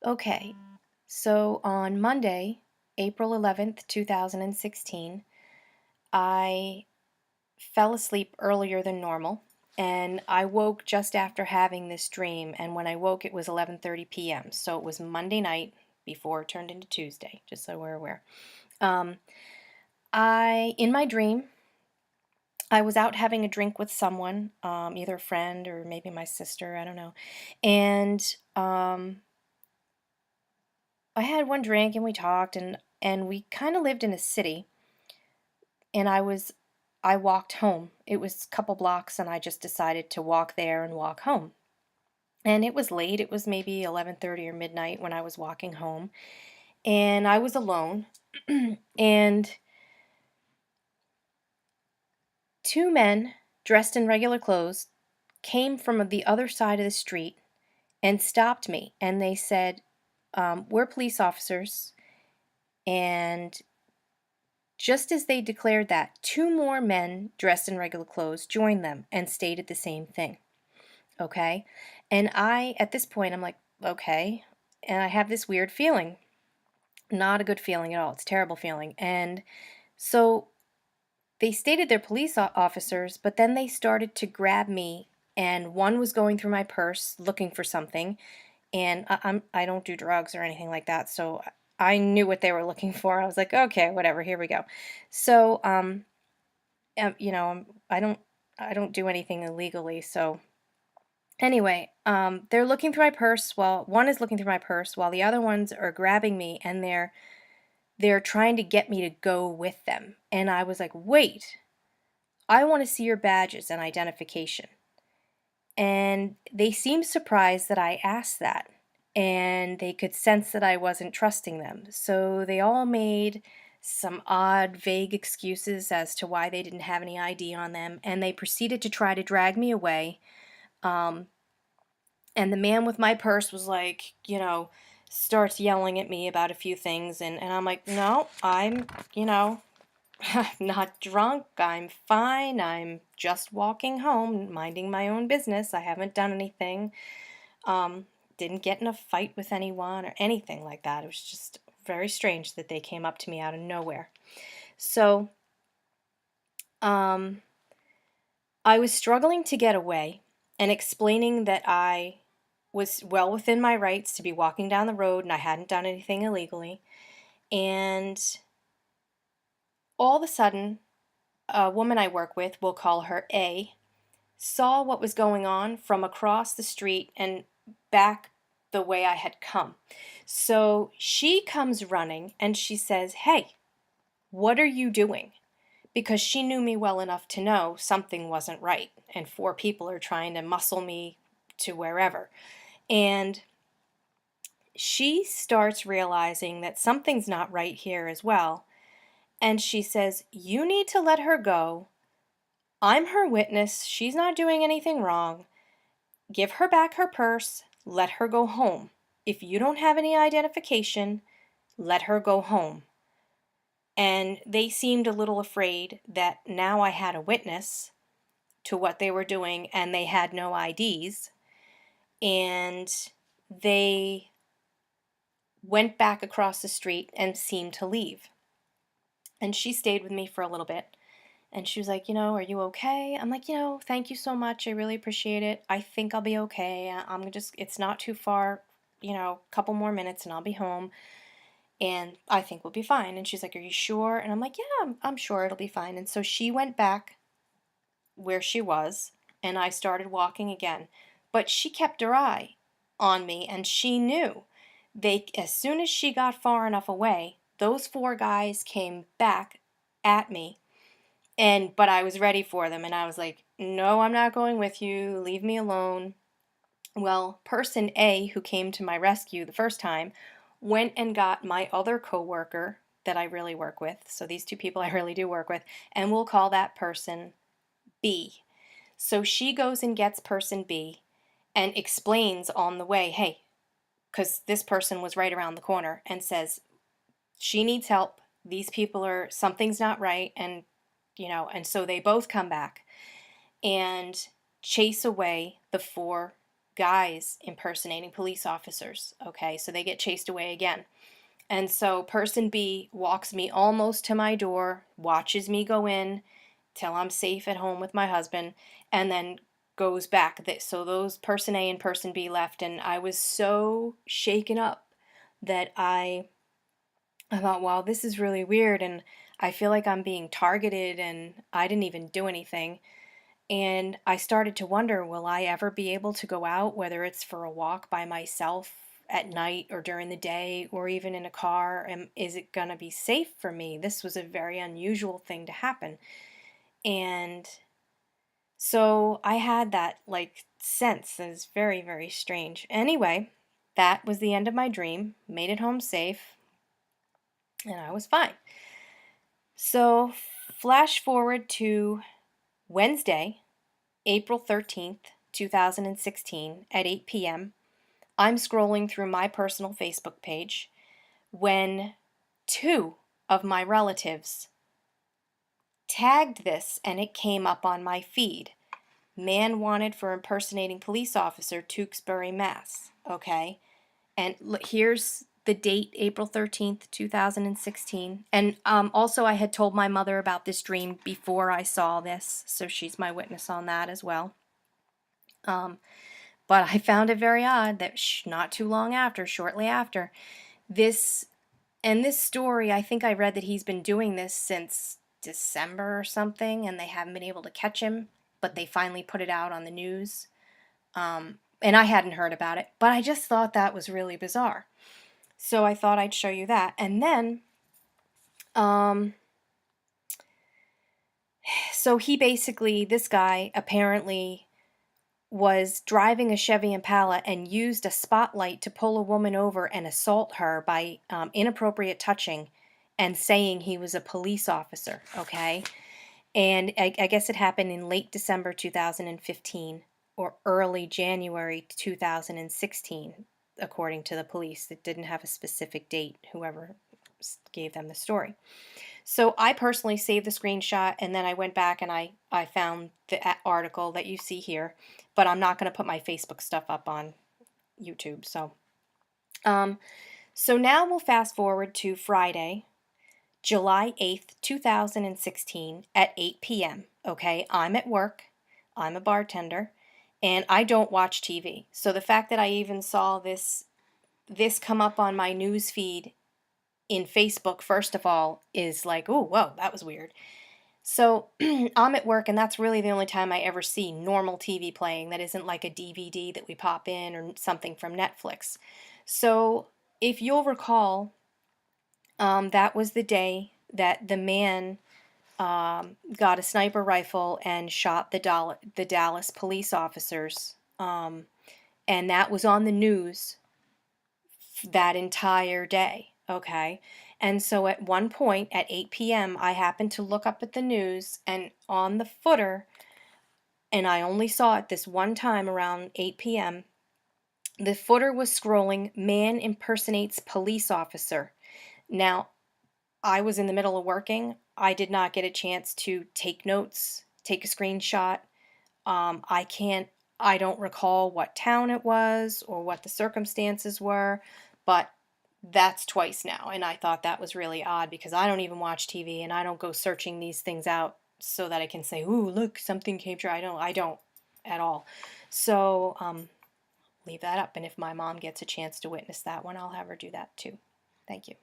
Okay, so on Monday, April 11th, 2016, I fell asleep earlier than normal and I woke just after having this dream, and when I woke it was 11:30 p.m. So it was Monday night before it turned into Tuesday, just so we're aware. Um, I in my dream I was out having a drink with someone, either a friend or maybe my sister, I don't know. And I had one drink and we talked, and we kind of lived in a city, and I walked home. It was a couple blocks and I just decided to walk there and walk home. And it was late. It was maybe 11:30 or midnight when I was walking home, and I was alone. And two men dressed in regular clothes came from the other side of the street and stopped me, and they said, "We're police officers." And just as they declared that, two more men dressed in regular clothes joined them and stated the same thing. Okay? And at this point, I'm like, okay. And I have this weird feeling. Not a good feeling at all. It's a terrible feeling. And so they stated they're police officers, but then they started to grab me, and one was going through my purse looking for something, and I don't do drugs or anything like that, so I knew what they were looking for. I was like, okay, whatever, here we go. So, you know, I don't do anything illegally. So anyway, they're looking through my purse. Well, one is looking through my purse while the other ones are grabbing me, and they're trying to get me to go with them. And I was like, wait, I want to see your badges and identification. And they seemed surprised that I asked that, and they could sense that I wasn't trusting them. So they all made some odd, vague excuses as to why they didn't have any ID on them, and they proceeded to try to drag me away. Um, and the man with my purse was like, starts yelling at me about a few things, and I'm like, no, I'm not drunk. I'm fine. I'm just walking home, minding my own business. I haven't done anything. Um, didn't get in a fight with anyone or anything like that. It was just very strange that they came up to me out of nowhere. So, um, I was struggling to get away and explaining that I was well within my rights to be walking down the road and I hadn't done anything illegally. And all of a sudden, a woman I work with, we'll call her A, saw what was going on from across the street and back the way I had come. So she comes running and she says, "Hey, what are you doing?" Because she knew me well enough to know something wasn't right, and four people are trying to muscle me to wherever. And she starts realizing that something's not right here as well. And she says, "You need to let her go. I'm her witness. She's not doing anything wrong. Give her back her purse. Let her go home. If you don't have any identification, let her go home." And they seemed a little afraid that now I had a witness to what they were doing and they had no IDs. And they went back across the street and seemed to leave. And she stayed with me for a little bit. And she was like, "Are you okay?" I'm like, "Thank you so much. I really appreciate it. I think I'll be okay. It's not too far, a couple more minutes and I'll be home. And I think we'll be fine." And she's like, "Are you sure?" And I'm like, "Yeah, I'm sure it'll be fine." And so she went back where she was, and I started walking again. But she kept her eye on me, and she knew. As soon as she got far enough away, those four guys came back at me, but I was ready for them, and I was like, "No, I'm not going with you. Leave me alone." Well, person A, who came to my rescue the first time, went and got my other coworker that I really work with. So these two people I really do work with, and we'll call that person B. So she goes and gets person B and explains on the way, hey, because this person was right around the corner, and says she needs help. These people something's not right. And so they both come back and chase away the four guys impersonating police officers. Okay, so they get chased away again. And so person B walks me almost to my door, watches me go in till I'm safe at home with my husband, and then goes back. So those person A and person B left, and I was so shaken up that I thought, wow, this is really weird, and I feel like I'm being targeted, and I didn't even do anything. And I started to wonder, will I ever be able to go out, whether it's for a walk by myself at night or during the day or even in a car? And is it going to be safe for me? This was a very unusual thing to happen. And so I had that like sense that is very, very strange. Anyway, that was the end of my dream. Made it home safe, and I was fine. So, flash forward to Wednesday, April 13th, 2016, at 8 p.m. I'm scrolling through my personal Facebook page when two of my relatives tagged this and it came up on my feed. Man wanted for impersonating police officer, Tewksbury, Mass. Okay? And here's the date, April 13th, 2016. And also, I had told my mother about this dream before I saw this, so she's my witness on that as well. But I found it very odd that not too long after, shortly after, this story, I think I read that he's been doing this since December or something, and they haven't been able to catch him, but they finally put it out on the news. And I hadn't heard about it, but I just thought that was really bizarre. So I thought I'd show you that. And then, so he basically, this guy apparently was driving a Chevy Impala and used a spotlight to pull a woman over and assault her by inappropriate touching and saying he was a police officer, okay? And I guess it happened in late December 2015 or early January 2016, according to the police. It didn't have a specific date, whoever gave them the story. So I personally saved the screenshot, and then I went back and I found the article that you see here, but I'm not going to put my Facebook stuff up on YouTube. So now we'll fast forward to Friday, July 8th, 2016 at 8 p.m. Okay, I'm at work. I'm a bartender, and I don't watch TV. So the fact that I even saw this come up on my news feed in Facebook, first of all, is like, oh, whoa, that was weird. So I'm at work, and that's really the only time I ever see normal TV playing that isn't like a DVD that we pop in or something from Netflix. So if you'll recall, that was the day that the man got a sniper rifle and shot the Dallas police officers. And that was on the news that entire day, okay? And so at one point at 8 p.m., I happened to look up at the news, and on the footer, and I only saw it this one time around 8 p.m., the footer was scrolling, man impersonates police officer. Now, I was in the middle of working. I did not get a chance to take notes, take a screenshot. I don't recall what town it was or what the circumstances were, but that's twice now. And I thought that was really odd because I don't even watch TV and I don't go searching these things out so that I can say, ooh, look, something came true. I don't at all. So, leave that up. And if my mom gets a chance to witness that one, I'll have her do that too. Thank you.